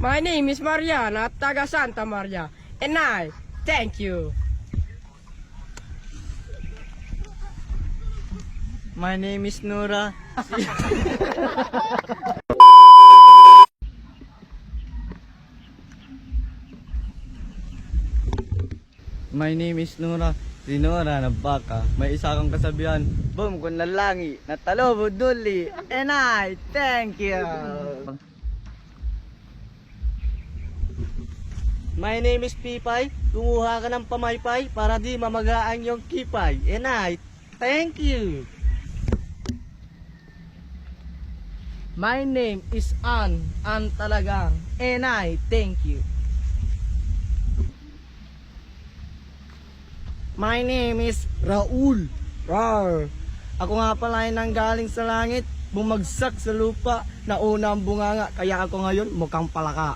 My name is Mariana, taga Santa Maria, and I thank you. My name is Nora. My name is Nora. Si Nora na baka. May isa kang kasabihan. Boom, kung lalangi. Natalo, buduli. And I thank you. My name is Pipay. Kumuha ka ng pamaypay para di mamagaan yung kipay. And I thank you. My name is Ann talagang, and I thank you. My name is Raul. Rar. Ako nga pala ay nanggaling sa langit, bumagsak sa lupa, nauna ang bunganga, kaya ako ngayon mukhang palaka.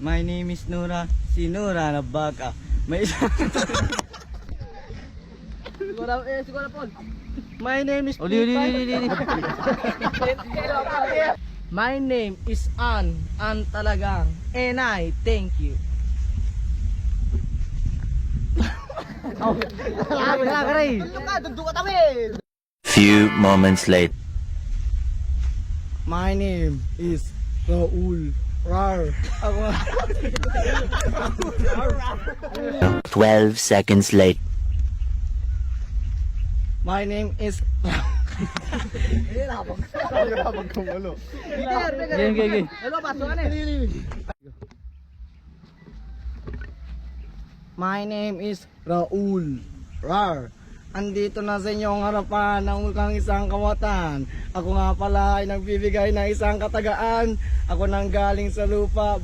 My name is Nora. Si Nora na baka. May isa. My name is My name is Ann talagang, and I thank you. Few moments later. My name is Raul. Rar. 12 seconds later. My name is My name is Raul. Rar. Andito na sa inyong harapan ng mukhang isang kawatan. Ako nga pala ay nagbibigay ng isang katagaan. Ako nang galing sa lupa.